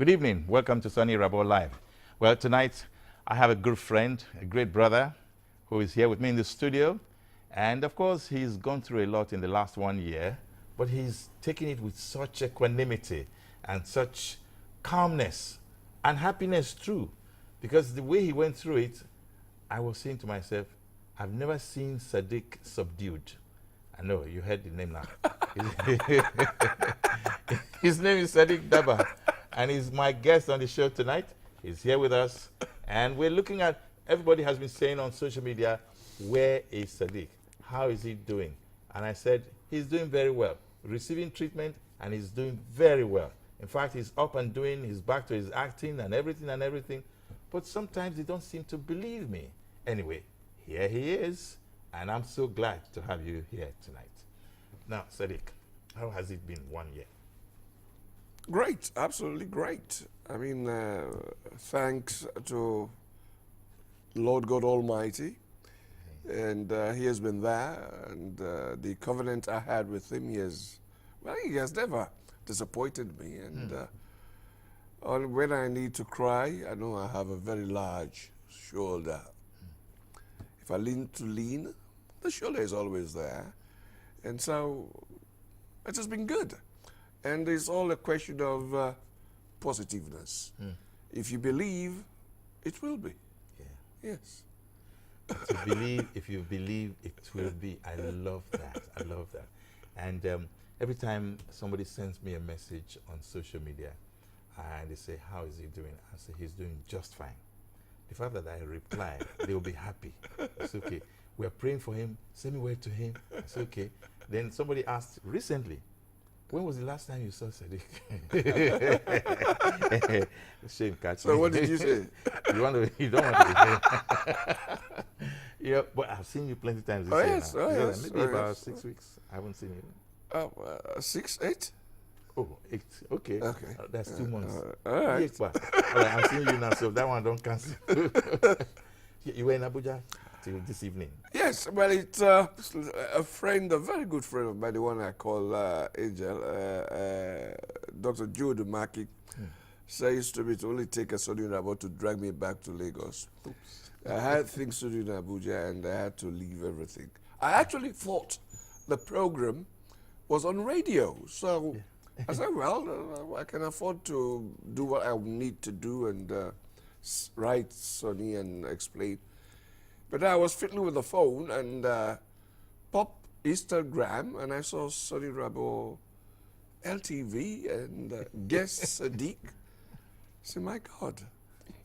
Good evening. Welcome to Soni Irabor Live. Well, tonight I have a good friend, a great brother, who is here with me in the studio. And of course, he's gone through a lot in the last 1 year, but he's taking it with such equanimity and such calmness and happiness too. Because the way he went through it, I was saying to myself, I've never seen Sadiq subdued. I know, you heard the name now. His name is Sadiq Daba, and he's my guest on the show tonight. He's here with us, and we're looking at, everybody has been saying on social media, where is Sadiq? How is he doing? And I said, he's doing very well, receiving treatment, and he's doing very well. In fact, he's up and doing, he's back to his acting and everything. But sometimes they don't seem to believe me. Anyway, here he is, and I'm so glad to have you here tonight. Now, Sadiq, how has it been 1 year? Great, absolutely great. I mean, thanks to Lord God Almighty, and He has been there, and the covenant I had with Him, He has never disappointed me, and when I need to cry, I know I have a very large shoulder. If I need to lean, the shoulder is always there, and so it has been good. And it's all a question of positiveness. If you believe, it will be. Yeah. Yes. If you believe, it will be. I love that. I love that. And every time somebody sends me a message on social media, and they say, how is he doing? I say, he's doing just fine. The fact that I reply, they will be happy. It's okay. We're praying for him. Send me word to him. It's okay. Then somebody asked recently, when was the last time you saw Sadiq? Shame, catch So me. what did you say? You don't want to. Yeah, but I've seen you plenty times. Oh, yes, now. oh, yes. Maybe about 6 weeks. I haven't seen you. 6, 8? Oh, 8. Okay. Okay. That's 2 months. All right. Yes, but all right, I'm seeing you now, so that one don't cancel. You were in Abuja till this evening. Yes, well, it's a friend, a very good friend of mine, the one I call Angel, Dr. Jude Maki, says to me to only take a Soni Irabor to drag me back to Lagos. Oops. I had things to do in Abuja, and I had to leave everything. I actually thought the program was on radio, so I said, well, I can afford to do what I need to do and write Soni and explain. But I was fiddling with the phone and pop Instagram, and I saw Soni Irabor LTV and guest Sadiq. I said, my God.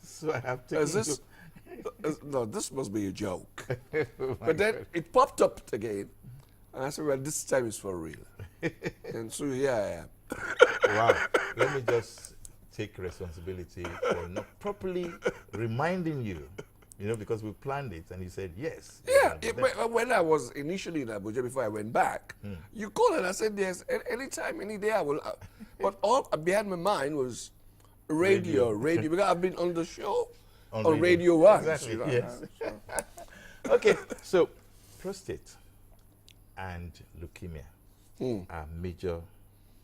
So I have to. No, this must be a joke. But then it popped up again, and I said, well, this time is for real. And so here I am. Wow. Let me just take responsibility for not properly reminding you. You know, because we planned it, and you said yes. Yeah, when I was initially in Abuja before I went back, you called and I said yes, anytime, any day I will. But all behind my mind was radio, because I've been on the show on Radio 1. Exactly, you know, yes. so. Okay, so prostate and leukemia are major,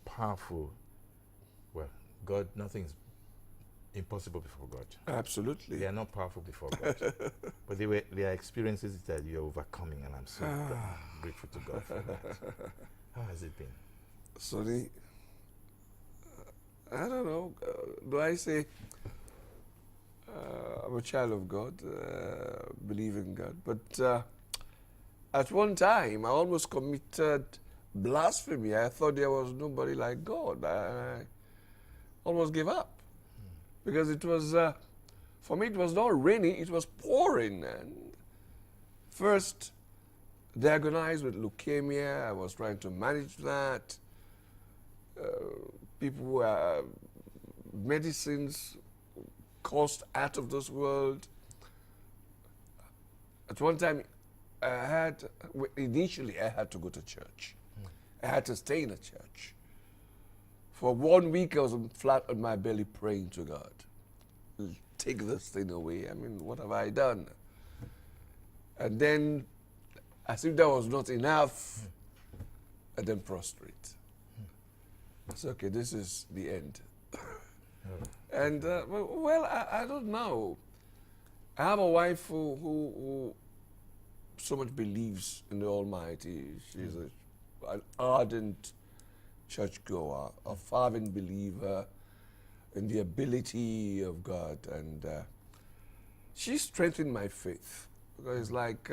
powerful, well, God, nothing's impossible before God. Absolutely. They are not powerful before God. But they are experiences that you're overcoming, and I'm so grateful to God for that. How has it been? Soni, I don't know. Do I say I'm a child of God, believe in God? But at one time, I almost committed blasphemy. I thought there was nobody like God. I almost gave up. Because it was, for me, it was not raining, it was pouring. And first, diagnosed with leukemia, I was trying to manage that. People were, medicines cost out of this world. At one time, initially I had to go to church. I had to stay in a church. For 1 week, I was flat on my belly praying to God. Take this thing away. I mean, what have I done? And then, as if that was not enough, and then prostrate. I said, okay, this is the end. And, well, I don't know. I have a wife who so much believes in the Almighty. She's an ardent churchgoer, a fervent believer in the ability of God. And she strengthened my faith. Because it's like,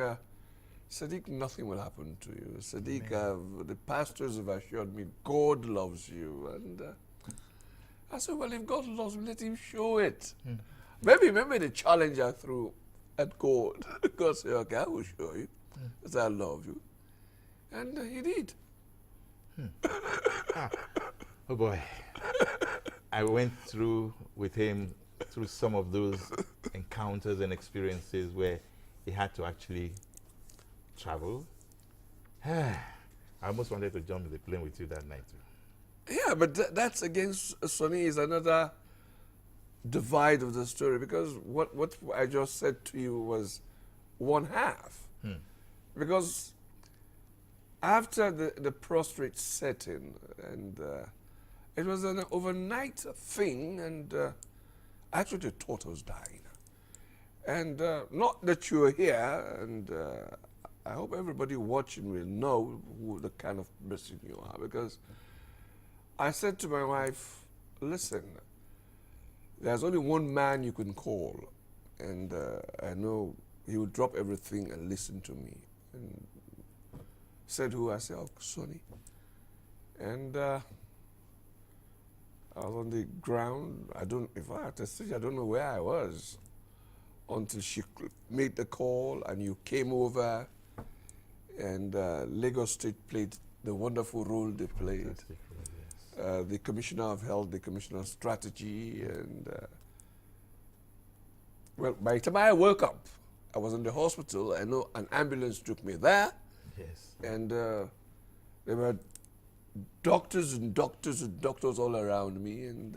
Sadiq, nothing will happen to you. Sadiq, the pastors have assured me God loves you. And I said, well, if God loves me, let him show it. Maybe the challenge I threw at God. God said, okay, I will show you that I love you. And he did. Oh boy. I went through with him through some of those encounters and experiences where he had to actually travel. I almost wanted to jump in the plane with you that night too. Yeah, but that's against Soni is another divide of the story, because what I just said to you was one half. Because after the prostrate setting, and it was an overnight thing, and actually the thought was dying. And not that you're here, and I hope everybody watching will know who the kind of person you are, because I said to my wife, listen, there's only one man you can call, and I know he will drop everything and listen to me. And said who? I said, oh, Soni. And I was on the ground. If I had to say, I don't know where I was until she made the call and you came over, and Lagos State played the wonderful role they played. The Commissioner of Health, the Commissioner of Strategy, and well, by the time I woke up, I was in the hospital. I know an ambulance took me there. Yes. And there were doctors and doctors and doctors all around me, and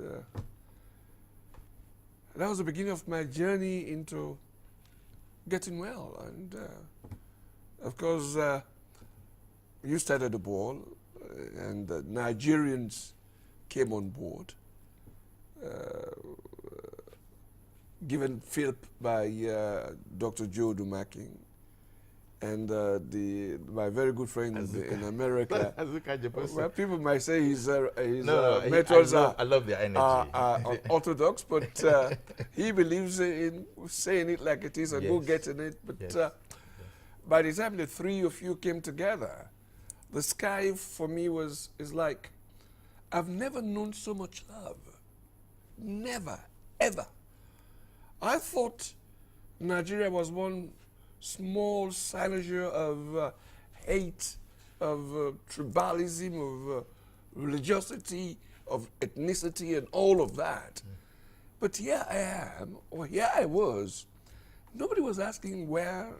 that was the beginning of my journey into getting well. And of course, you started the ball, and the Nigerians came on board, given fillip by Dr. Joe Dumaki, and my very good friend in America. Well, people might say his methods I love their energy. Orthodox, but he believes in saying it like it is and go getting it. But by the time the three of you came together, the sky for me is like, I've never known so much love. Never, ever. I thought Nigeria was one small cynosure of hate, of tribalism, of religiosity, of ethnicity, and all of that. But here I am, or here I was. Nobody was asking where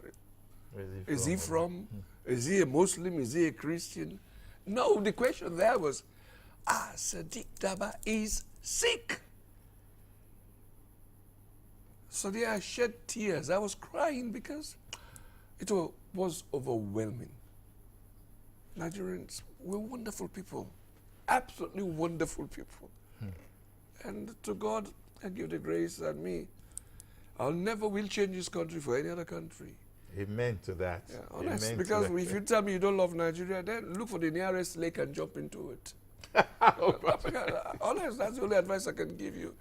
is he from? Is he a Muslim? Is he a Christian? No, the question there was, Sadiq Daba is sick. So there I shed tears. I was crying because it was overwhelming. Nigerians were wonderful people, absolutely wonderful people. And to God, I give the grace and me. I'll never will change this country for any other country. Amen to that. Yeah, honest, because if you tell me you don't love Nigeria, then look for the nearest lake and jump into it. Honest, that's the only advice I can give you.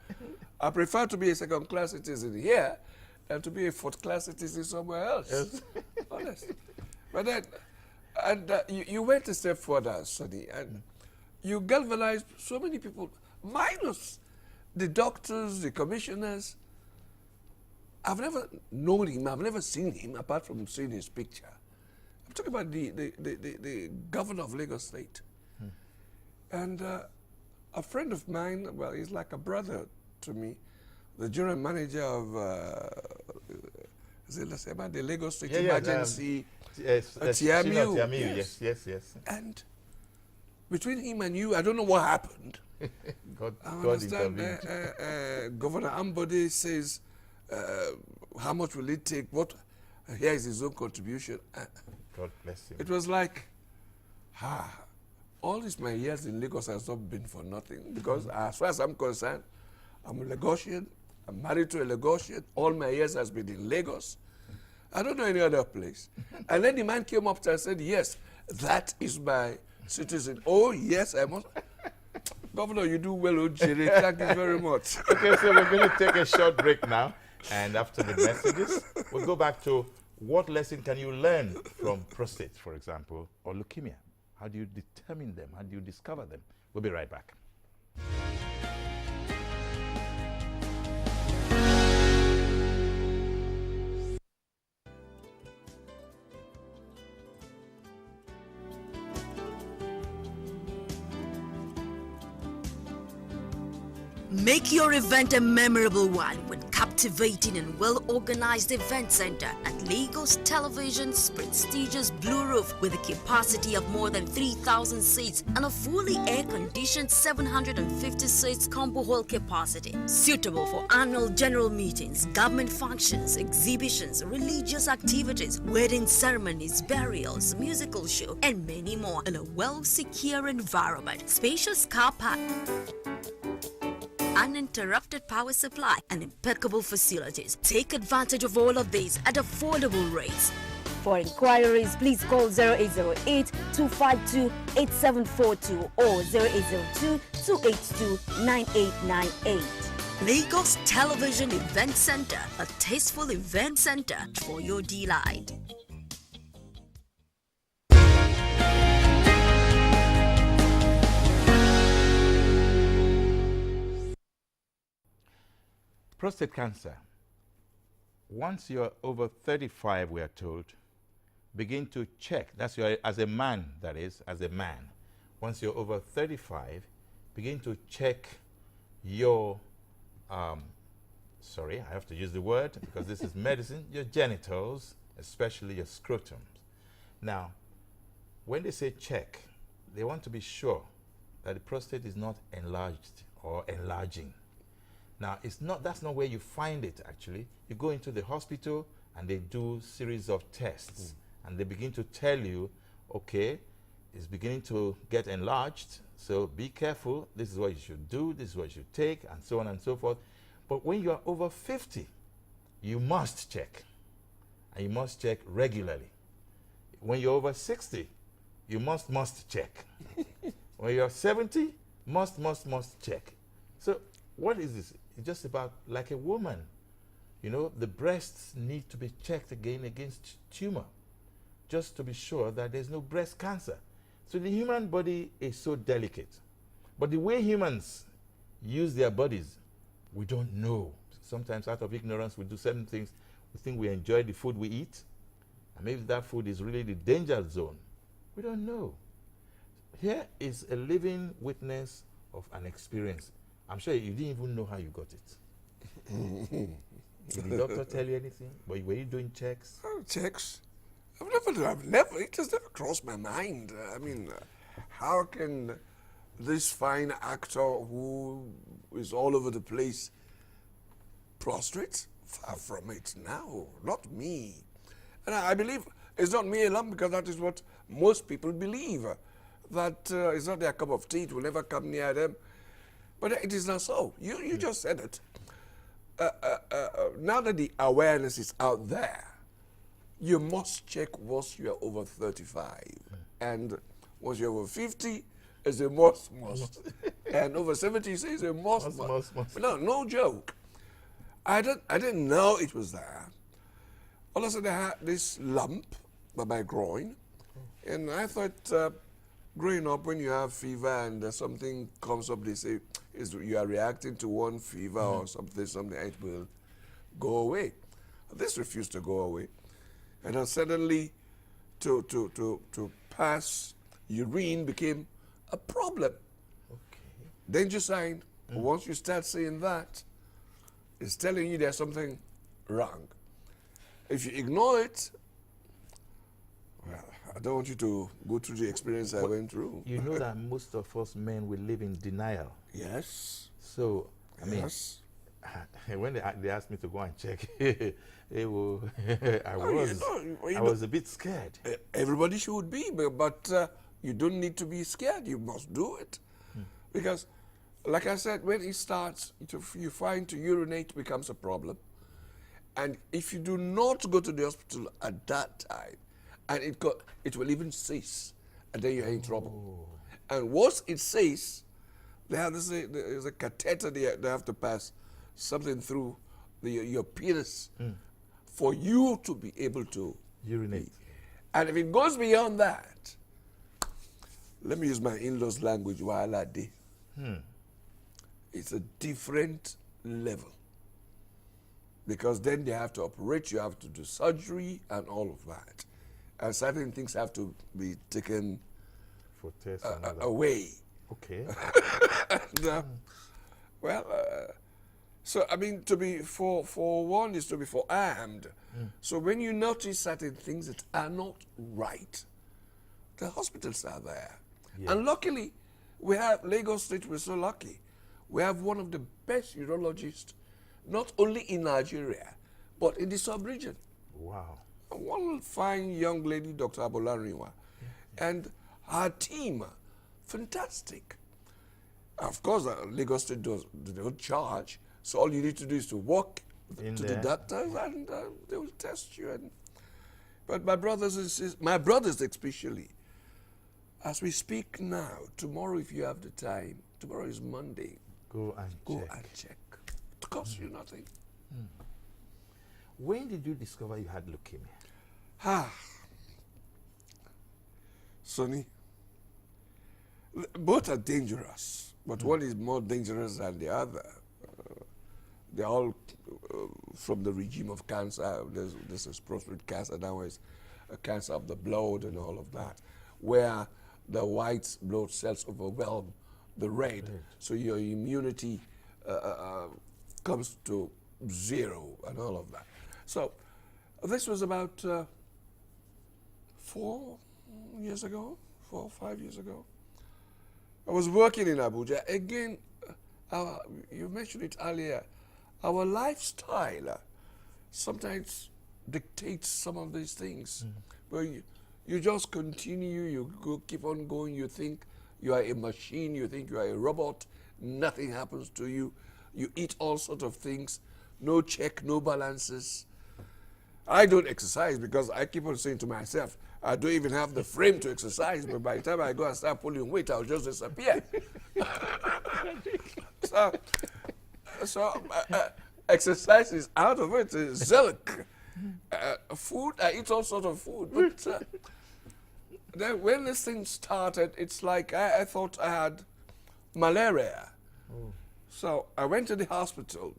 I prefer to be a second-class citizen here than to be a fourth-class citizen somewhere else. Yes. Honest. But then, you went a step further, Soni, and you galvanized so many people, minus the doctors, the commissioners. I've never known him, I've never seen him, apart from seeing his picture. I'm talking about the governor of Lagos State. And a friend of mine, well, he's like a brother to me, the general manager of the Lagos State Emergency, TMU. Yes. And between him and you, I don't know what happened. God understand. Governor Ambode says, how much will it take? Here is his own contribution. God bless him. It was like, all my years in Lagos has not been for nothing, because as far as I'm concerned, I'm a Lagosian. I'm married to a Lagosian. All my years has been in Lagos. I don't know any other place. And then the man came up to and said, yes, that is my citizen. Oh, yes, I must. Governor, you do well, Ojere. Thank you very much. Okay, so we're going to take a short break now. And after the messages, we'll go back to what lesson can you learn from prostate, for example, or leukemia? How do you determine them? How do you discover them? We'll be right back. Make your event a memorable one with captivating and well-organized event center at Lagos Television's prestigious Blue Roof with a capacity of more than 3,000 seats and a fully air-conditioned 750 seats combo hall capacity. Suitable for annual general meetings, government functions, exhibitions, religious activities, wedding ceremonies, burials, musical show, and many more in a well-secure environment. Spacious car park, uninterrupted power supply, and impeccable facilities. Take advantage of all of these at affordable rates. For inquiries, please call 0808-252-8742 or 0802-282-9898. Lagos Television Event Center, a tasteful event center for your delight. Prostate cancer. Once you're over 35, we are told, begin to check. That's your, as a man, that is, as a man. Once you're over 35, begin to check your, sorry, I have to use the word because this is medicine, your genitals, especially your scrotums. Now, when they say check, they want to be sure that the prostate is not enlarged or enlarging. Now, that's not where you find it, actually. You go into the hospital and they do series of tests and they begin to tell you, okay, it's beginning to get enlarged, so be careful, this is what you should do, this is what you should take, and so on and so forth. But when you are over 50, you must check, and you must check regularly. When you're over 60, you must check. When you're 70, must check. So what is this? It's just about like a woman. You know, the breasts need to be checked again against tumor, just to be sure that there's no breast cancer. So the human body is so delicate. But the way humans use their bodies, we don't know. Sometimes out of ignorance, we do certain things. We think we enjoy the food we eat, and maybe that food is really the danger zone. We don't know. Here is a living witness of an experience. I'm sure you didn't even know how you got it. Did the doctor tell you anything? Were you doing checks? Checks? it just never crossed my mind. I mean, how can this fine actor who is all over the place prostrate? Far from it. No, not me. And I believe it's not me alone, because that is what most people believe. That it's not their cup of tea, it will never come near them. But it is not so. You just said it. Now that the awareness is out there, you must check once you are over 35. And once you're over 50, it's a must. And over 70, it's a must. No joke. I didn't know it was there. All of a sudden I had this lump by my groin. And I thought, growing up, when you have fever and something comes up, they say you are reacting to one fever or something, it will go away. This refused to go away. And then suddenly, to pass urine became a problem. Okay. Danger sign. Once you start saying that, it's telling you there's something wrong. If you ignore it, well, I don't want you to go through the experience I went through. You know that most of us men will live in denial. Yes. So, I mean, when they asked me to go and check, I was a bit scared. Everybody should be, but you don't need to be scared. You must do it. Because like I said, when it starts, you find to urinate becomes a problem. And if you do not go to the hospital at that time, and it will even cease, and then you're in trouble. And once it ceases, there's a catheter they have to pass something through your penis for you to be able to Urinate. And if it goes beyond that, let me use my in-laws language, Wahala. It's a different level. Because then they have to operate, you have to do surgery and all of that. And certain things have to be taken For tests and all that. away. Okay. And, so I mean, to be for one is to be forearmed. So when you notice certain things that are not right, the hospitals are there. Yeah. And luckily, we have Lagos State. We're so lucky. We have one of the best urologists, not only in Nigeria, but in the sub-region. Wow. One fine young lady, Dr. Abolariwa, and her team, fantastic. Of course, Lagos State don't charge, so all you need to do is to walk In to there. the doctors and they will test you. But my brothers especially, as we speak now, tomorrow if you have the time, tomorrow is Monday, Go go and check. and check. It costs you nothing. When did you discover you had leukemia? Soni, both are dangerous, but one is more dangerous than the other. They're all from the regime of cancer. This is prostate cancer, now is a cancer of the blood and all of that, where the white blood cells overwhelm the red, so your immunity comes to zero and all of that. So this was about 4 years ago, 4 or 5 years ago. I was working in Abuja. Again, you mentioned it earlier, our lifestyle sometimes dictates some of these things. Where you just continue, you keep on going, you think you are a machine, you think you are a robot, nothing happens to you. You eat all sorts of things, no check, no balances. I don't exercise because I keep on saying to myself, I don't even have the frame to exercise, but by the time I go and start pulling weight, I'll just disappear. So exercise is out of it, it's zilk. Food, I eat all sorts of food, but then when this thing started, it's like I thought I had malaria. So I went to the hospital,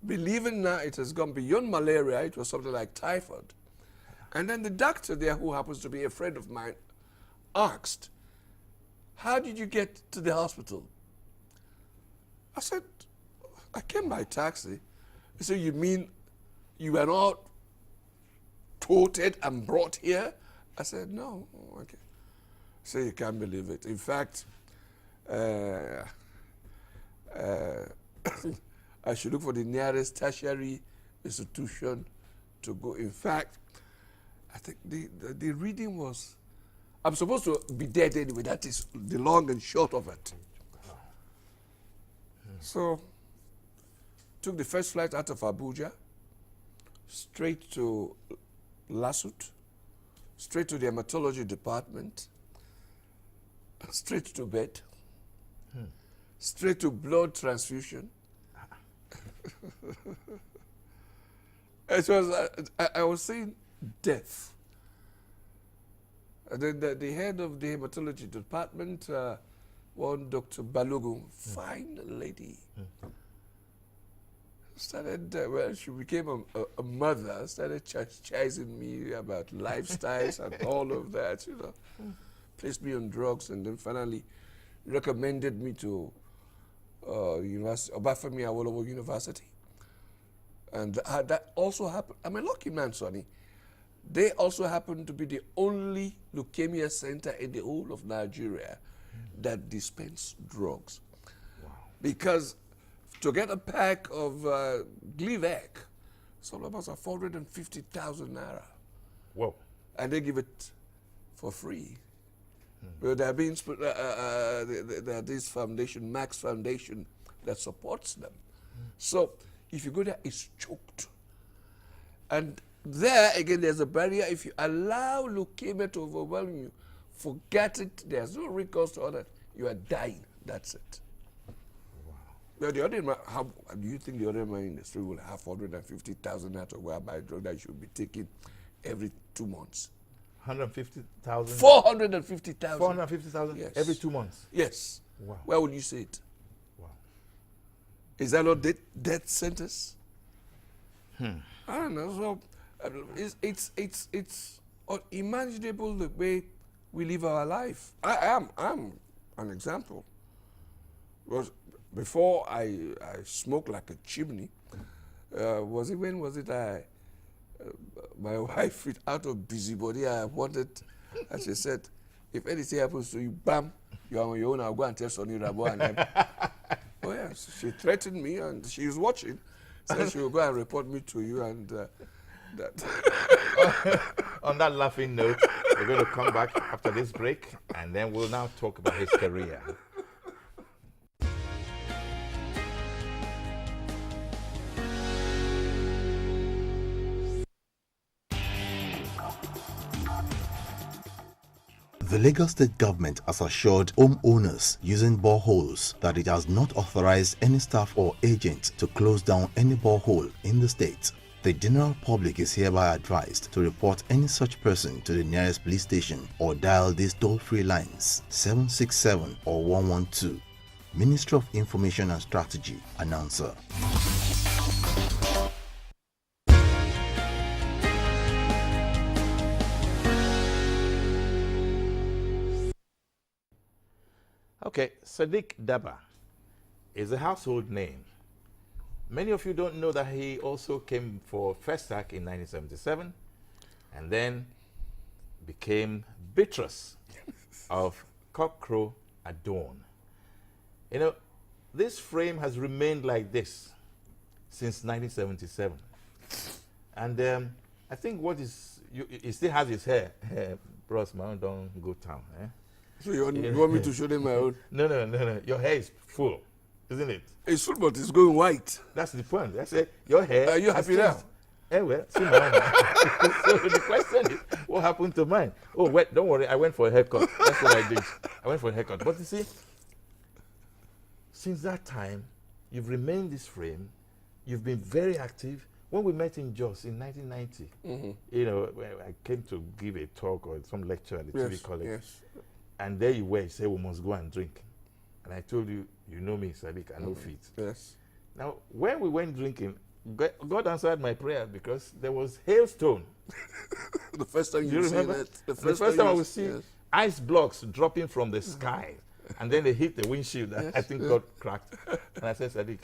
believing now it has gone beyond malaria, it was something like typhoid. And then the doctor there, who happens to be a friend of mine, asked, how did you get to the hospital? I said, I came by taxi. He said, you mean you were not toted and brought here? I said, no. Okay. So you can't believe it. In fact, I should look for the nearest tertiary institution to go. In fact, I think the reading was, I'm supposed to be dead anyway. That is the long and short of it. So, took the first flight out of Abuja, straight to Lasut, straight to the hematology department, straight to bed, straight to blood transfusion. It was, I was seeing death. And then the head of the hematology department, one Dr. Balogun, fine lady, started, well, she became a mother, started chastising me about lifestyles and all of that, you know. Placed me on drugs and then finally recommended me to University, Obafemi Awolowo University. And that also happened. I'm a lucky man, Sonny. They also happen to be the only leukemia center in the whole of Nigeria that dispense drugs. Wow. Because to get a pack of Glivec, it's almost 450,000 naira. Whoa. And they give it for free. Well, there are this foundation, Max Foundation, that supports them. So if you go there, it's choked. And there, again, there's a barrier. If you allow leukemia to overwhelm you, forget it. There's no recourse to others. You are dying. That's it. Wow. Now, the other, how do you think the other man industry will have 450,000 out of whereby drug that should be taken every 2 months? 150,000? 450,000. 450,000 Yes. every 2 months? Yes. Wow. Where would you see it? Wow. Is that not death sentence? I don't know. So it's unimaginable the way we live our life. I'm an example. Was before I smoked like a chimney. Was it my wife, out of busybody, I wanted, as she said, if anything happens to you, bam, you're on your own. I'll go and tell Soni Irabor. Oh yes, she threatened me, and she's watching. Said she will go and report me to you, and that. On that laughing note, we're going to come back after this break, and then we'll now talk about his career. The Lagos State government has assured homeowners using boreholes that it has not authorized any staff or agent to close down any borehole in the state. The general public is hereby advised to report any such person to the nearest police station or dial these toll-free lines 767 or 112. Ministry of Information and Strategy, announcer. Okay, Sadiq Daba is a household name. Many of you don't know that he also came for FESTAC in 1977 and then became Beatrice of Cockcrow at Dawn. You know, this frame has remained like this since 1977. And I think he still has his hair. Bros, man, don't go town. Eh? So you want me to show them my own? No. Your hair is full, isn't it? It's full, but it's going white. That's the point. I say your hair. Are you happy now? Well, see mine. So the question is, what happened to mine? Oh, wait, don't worry. I went for a haircut. That's what I did. I went for a haircut. But you see, since that time, you've remained this frame. You've been very active. When we met in Jos in 1990, you know, I came to give a talk or some lecture at the TV college. Yes. And there you were, you said, we must go and drink. And I told you, you know me, Sadiq, I know feet. Yes. Now, when we went drinking, God answered my prayer because there was hailstone. The first time you remember? That? The first time I would see ice blocks dropping from the sky. And then they hit the windshield. Yes. I think God cracked. And I said, Sadiq,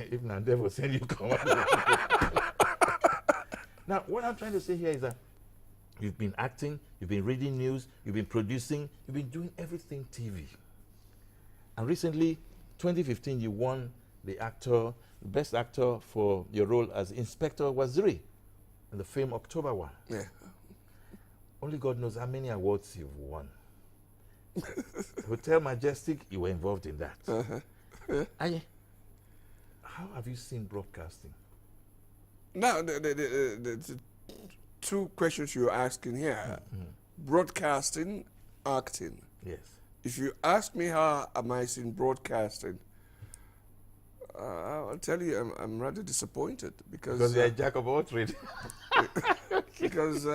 if not devil send you, come on. Now, what I'm trying to say here is that you've been acting, you've been reading news, you've been producing, you've been doing everything TV. And recently, 2015, you won the Best Actor for your role as Inspector Waziri in the film October 1. Yeah. Only God knows how many awards you've won. Hotel Majestic, you were involved in that. Yeah. How have you seen broadcasting? Now, the two questions you're asking here. Broadcasting, acting. Yes. If you ask me how am I seeing broadcasting, I'll tell you I'm rather disappointed because you're a jack of all trades. Because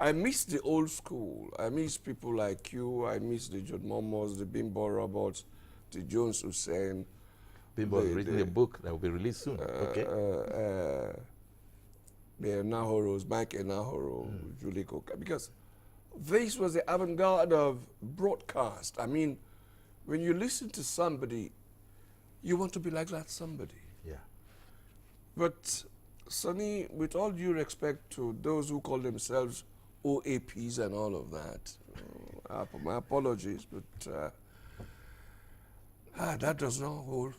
I miss the old school. I miss people like you. I miss the John Momos, the Bimbo Roberts, the Jones Hussein. Bimbo has written a book that will be released soon. Okay. The Nahoros, Mike Nahoro, Julie Coca, because this was the avant-garde of broadcast. I mean, when you listen to somebody, you want to be like that somebody. Yeah. But, Sonny, with all due respect to those who call themselves OAPs and all of that, my apologies, but that does not hold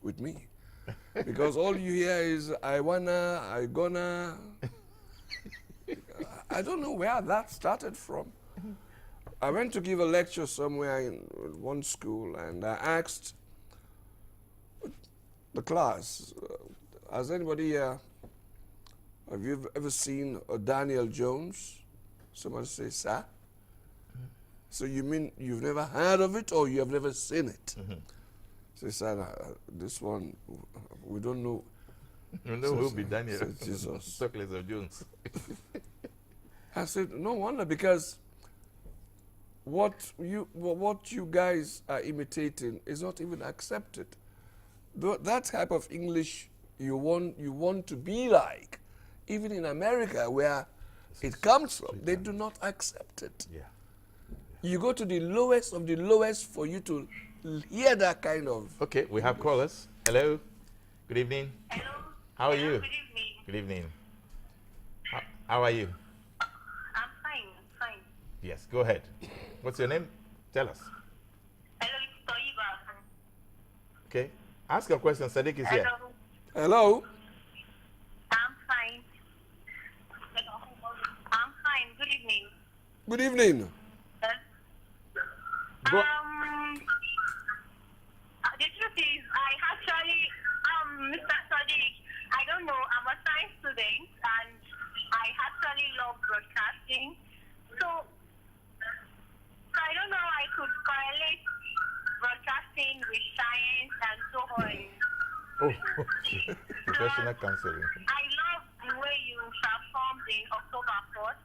with me. Because all you hear is, I wanna, I gonna. I don't know where that started from. I went to give a lecture somewhere in one school, and I asked the class, has anybody here, have you ever seen a Daniel Jones? Somebody say, sir? So you mean you've never heard of it or you have never seen it? Say, sir, this one, we don't know. You know who'll be Daniel? Jesus. Douglas of Jones. I said, no wonder, because what you guys are imitating is not even accepted. That type of English you want to be like, even in America where it comes from, they do not accept it. Yeah. You go to the lowest of the lowest for you to hear that kind of. Okay, we have callers. Hello. Good evening. Hello. How are Hello, you? Good evening. Good evening. How are you? I'm fine. Yes, go ahead. What's your name? Tell us. Hello, it's Toiba. Okay. Ask your question. Sadiq is here. Hello. Hello? I'm fine. I'm fine. Good evening. Good evening. Go- The truth is, I actually, Mr. Sadiq, I don't know, I'm a science student and I actually love broadcasting. So I don't know how I could correlate broadcasting with science and so on. Oh, professional counseling. I love the way you performed in October 4th.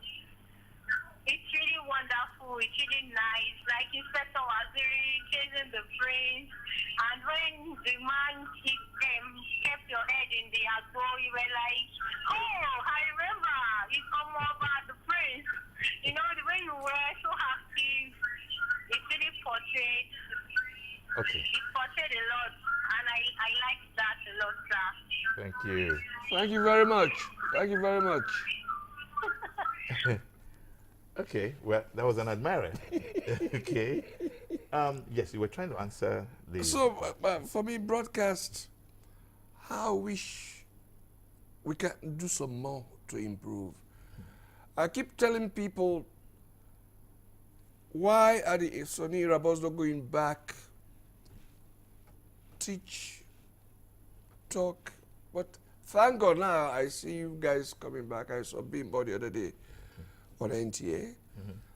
It's really wonderful. It's really nice. Like Inspector Waziri chasing the prince. And when the man kept your head in the agbo, you were like, oh, I remember. It's come over the prince. You know, the way you were so active. It's really portrayed. Okay. It portrayed a lot. And I like that a lot, sir. Thank you. Thank you very much. Thank you very much. Okay, well, that was an admirer. Okay. Yes, you were trying to answer the... So, for me, broadcast, I wish we can do some more to improve. I keep telling people, why are the Soni Irabors not going back, teach, talk? But thank God now I see you guys coming back. I saw Bimbo the other day on NTA.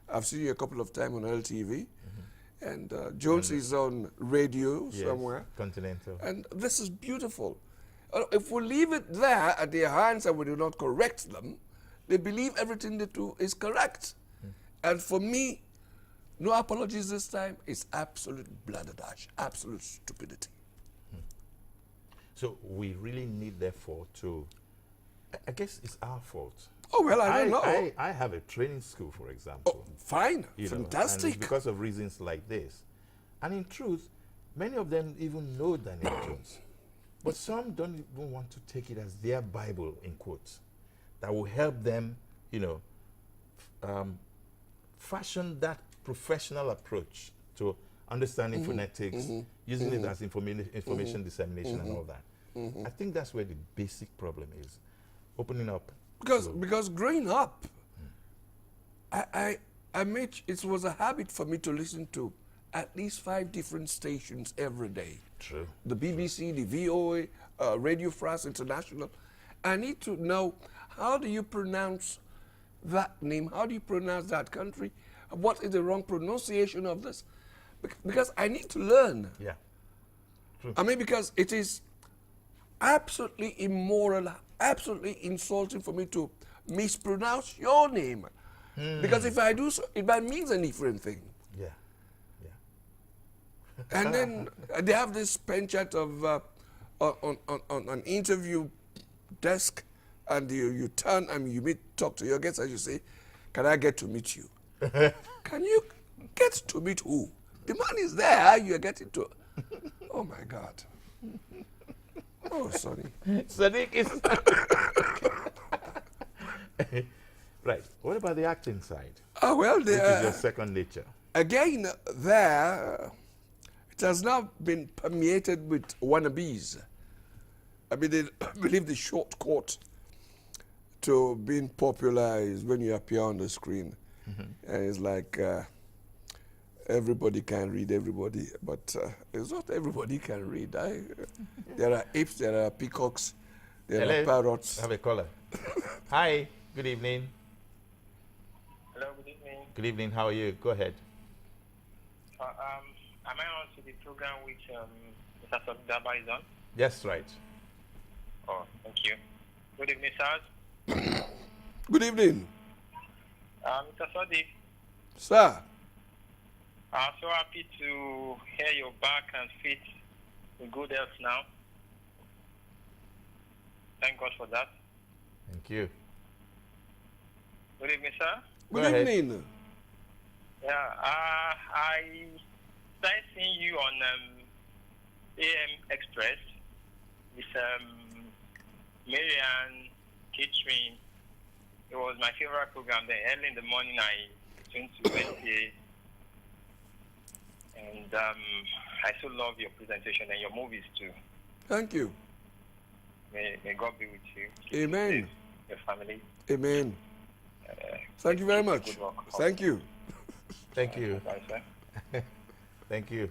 I've seen you a couple of times on LTV. And Jones is on radio somewhere. Continental. And this is beautiful. If we leave it there at their hands and we do not correct them, they believe everything they do is correct. And for me, no apologies this time. It's absolute bladderdash, absolute stupidity. So we really need, therefore, to... I guess it's our fault. Oh, well, I don't know. I have a training school, for example. Oh, fine, you know, and fantastic. it's because of reasons like this. And in truth, many of them even know Daniel Jones. But some don't even want to take it as their Bible, in quotes, that will help them, you know, fashion that professional approach to understanding phonetics, using it as information dissemination and all that. I think that's where the basic problem is, opening up. Because growing up, it was a habit for me to listen to at least 5 different stations every day. True. The BBC, the VOA, Radio France International. I need to know, how do you pronounce that name? How do you pronounce that country? What is the wrong pronunciation of this? Because I need to learn. Yeah. True. I mean, because it is absolutely immoral, absolutely insulting for me to mispronounce your name. Because if I do so, it might mean a different thing. Yeah. And then they have this penchant of on an interview desk, and you turn and you talk to your guest and you say, can I get to meet you? Can you get to meet who? The man is there, you are getting to... Oh, my God. Oh, sorry. Sadiq is... Right. What about the acting side? Oh, well, Which is your second nature. again, there, it has now been permeated with wannabes. I mean, they believe the shortcut to being popular is when you appear on the screen. And it's like, everybody can read everybody, but it's not everybody can read. There are apes, there are peacocks, there are parrots. I have a caller. Hi, good evening. Hello, good evening. Good evening, how are you? Go ahead. Am I on to the program which Mr. Sadiq Daba is on? Yes, right. Oh, thank you. Good evening, sir. Good evening. Mr. Sadiq, Sir. I'm so happy to hear you're back and fit in good health now. Thank God for that. Thank you. Good evening, sir. Good evening. Yeah, I started seeing you on AM Express with Marianne Catherine. It was my favorite program. Then early in the morning, I tuned to NTA, and I so love your presentation and your movies too. Thank you. May God be with you. Amen. Your family. Amen. Thank you very much. Good work. Thank you. Thank you. Bye, sir. Thank you.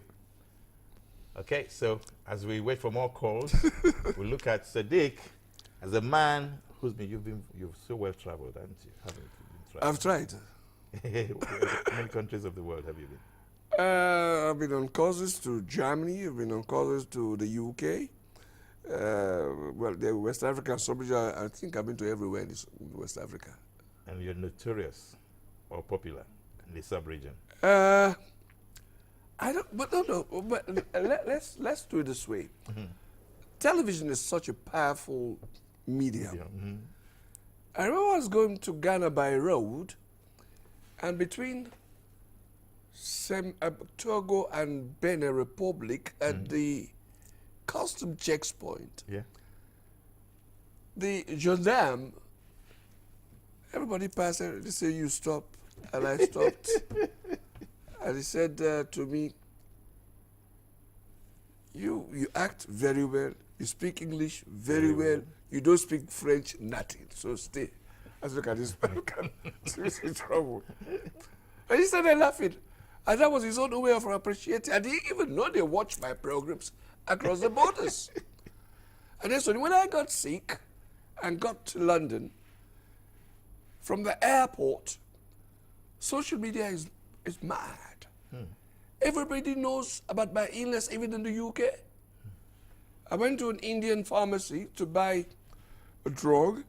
Okay, so as we wait for more calls, we'll look at Sadiq as a man who's been, you've so well traveled, haven't you? I've tried. How many countries of the world have you been? I've been on courses to Germany. I've been on courses to the UK. Well, the West African sub-region, I think I've been to everywhere in West Africa. And you're notorious or popular in the sub-region? I don't, but no. But let's do it this way. Television is such a powerful medium. I remember I was going to Ghana by road, and between Togo and Benin Republic at the custom checkpoint, the gendarme, everybody passed, they say you stop, and I stopped. And he said to me, you act very well, you speak English very well, you don't speak French, nothing, so stay. I said, look at this man, he's in trouble. And he started laughing. And that was his own way of appreciating. I didn't even know they watched my programs across the borders. And then so when I got sick and got to London, from the airport, social media is mad. Everybody knows about my illness, even in the UK. I went to an Indian pharmacy to buy a drug.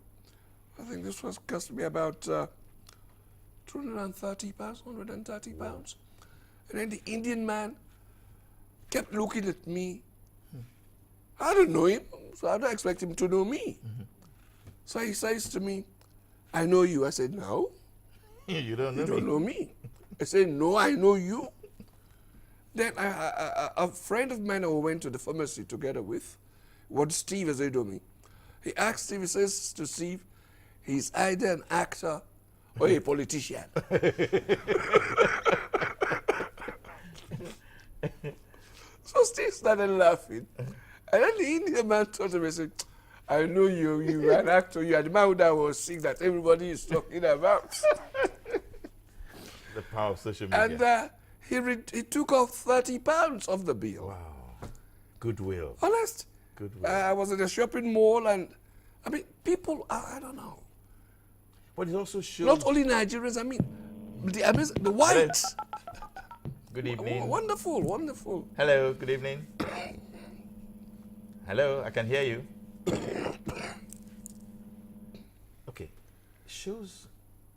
I think this was cost me about 230 pounds, 130 pounds. And then the Indian man kept looking at me. I don't know him, so I don't expect him to know me. So he says to me, I know you. I said, no. You don't know You don't know me. I said, no, I know you. Then a friend of mine who went to the pharmacy together with, what Steve has said to me, he asked Steve, he says to Steve, he's either an actor or a politician. So Steve started laughing. And then the Indian man told him, he said, I know you're an actor, you're the man that was sick that everybody is talking about. The power of social media. And he took off 30 pounds off the bill. Wow. Goodwill. Honest. Goodwill. I was at a shopping mall, and I mean, people, I don't know. But it also shows... Not only Nigerians, I mean, the whites. Good evening. Oh, wonderful, wonderful. Hello, good evening. Hello, I can hear you. Okay. It shows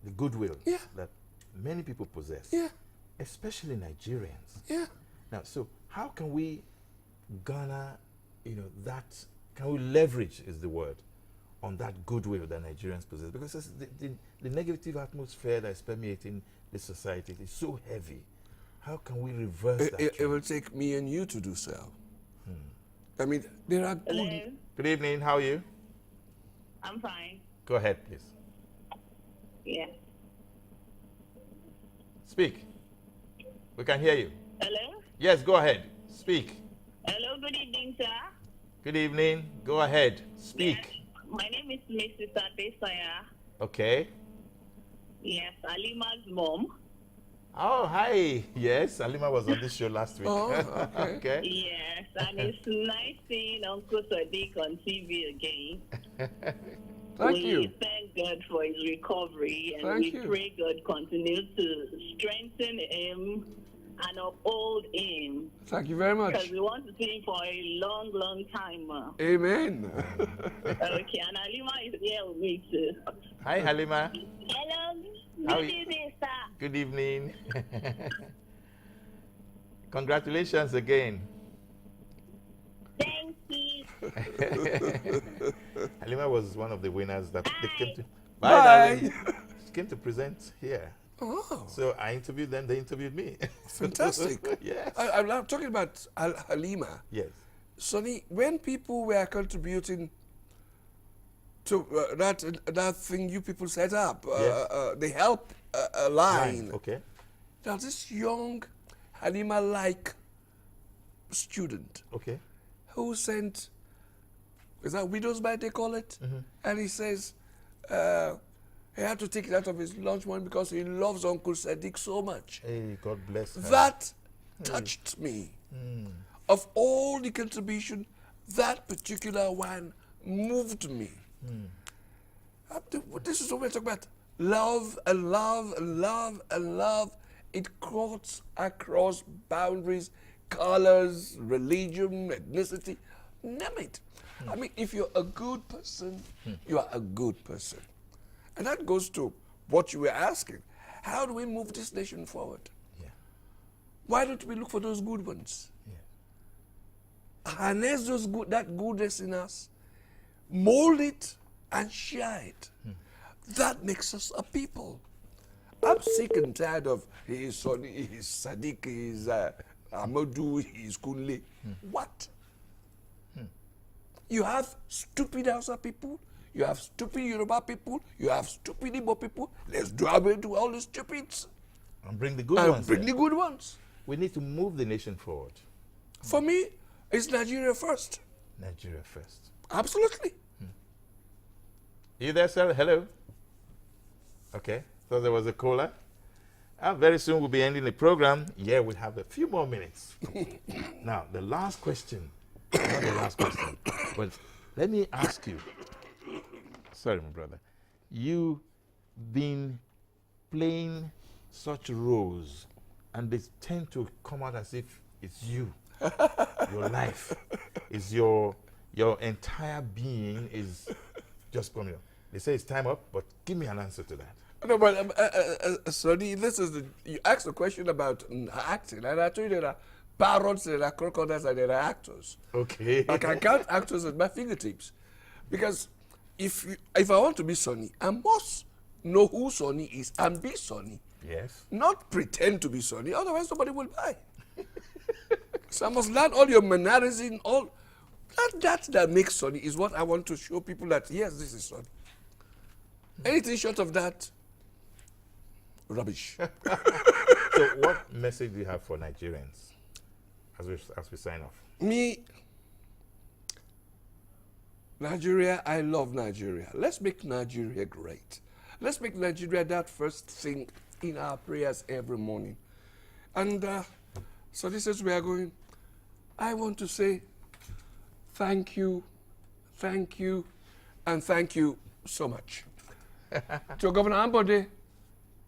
the goodwill that many people possess. Yeah. Especially Nigerians. Yeah. Now, so how can we garner, can we leverage, is the word, on that goodwill that Nigerians possess? Because the negative atmosphere that is permeating the society is so heavy. How can we reverse that? It will take me and you to do so. I mean, there are Hello. Good evening, how are you? I'm fine. Go ahead, please. Yeah. Speak. We can hear you. Hello? Yes, go ahead. Speak. Hello, good evening, sir. Good evening. Go ahead. Speak. Yes. My name is Mrs. Adesanya. Okay. Yes, Alima's mom. Oh, hi. Yes, Halima was on this show last week. Oh, okay. Okay. Yes, and it's nice seeing Uncle Sadiq on TV again. Thank we you. thank God for his recovery, and Thank we you. pray God continues to strengthen him and uphold him, Thank you very because much. we want to see him for a long, long time. Amen. Okay, and Alima is here with me too. Hi, Halima. Hello. How Good you- evening, sir. Good evening. Congratulations again. Thank you. Halima was one of the winners that they came to. Bye. Darling. She came to present here. Oh, So I interviewed them, they interviewed me. fantastic. Yes. I'm talking about Halima. Yes. Sonny, when people were contributing to that thing you people set up, Yes. the help line, Okay. now this young Halima-like student Okay. who sent, is that widow's bite they call it? And he says he had to take it out of his lunch money because he loves Uncle Sadiq so much. Hey, God bless her. That touched me. Of all the contribution, that particular one moved me. This is what we're talking about. Love and love and love and love. It cuts across boundaries, colors, religion, ethnicity, name it. I mean, if you're a good person, you are a good person. And that goes to what you were asking. How do we move this nation forward? Yeah. Why don't we look for those good ones? Yeah. Harness that goodness in us, mold it and share it. That makes us a people. I'm sick and tired of his Soni, his Sadiq, his Amadou, his Kunle. What? You have stupid Hausa people, you have stupid Yoruba people, you have stupid Igbo people. Let's do away to all the stupids And bring the good and ones. bring there. the good ones. We need to move the nation forward. For me, it's Nigeria first. Nigeria first. Absolutely. You there, sir? Hello? Okay. So there was a caller. Very soon we'll be ending the program. Yeah, we'll have a few more minutes. Now, the last question. Not the last question. But let me ask you. Sorry, my brother. You've been playing such roles, and they tend to come out as if it's you. Your life is your entire being is just coming up. They say it's time up, but give me an answer to that. No, but Soni, this is you asked a question about acting, and I told you there are parrots, there are crocodiles, and there are actors. Okay. I can count actors at my fingertips, because if I want to be Soni, I must know who Soni is and be Soni. Yes. Not pretend to be Soni, otherwise nobody will buy. So I must learn all your mannerisms, all that makes Soni is what I want to show people that yes, this is Soni. Anything short of that, rubbish. So what message do you have for Nigerians as we sign off? Me, Nigeria, I love Nigeria. Let's make Nigeria great. Let's make Nigeria that first thing in our prayers every morning. And so this is where we are going. I want to say thank you, and thank you so much. To Governor Ambode,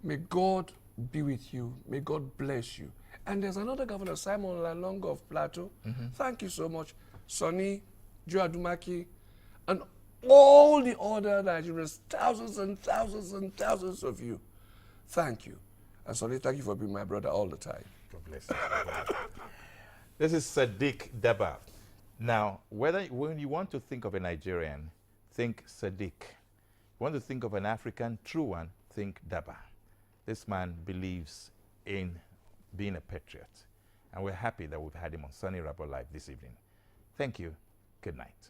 may God be with you. May God bless you. And there's another governor, Simon Lalong of Plateau. Thank you so much. Soni, Joe Adumaki, and all the other Nigerians, thousands and thousands and thousands of you. Thank you. And Soni, thank you for being my brother all the time. God bless you. This is Sadiq Daba. Now, when you want to think of a Nigerian, think Sadiq. You want to think of an African, true one, think Daba. This man believes in being a patriot. And we're happy that we've had him on Soni Irabor Live this evening. Thank you. Good night.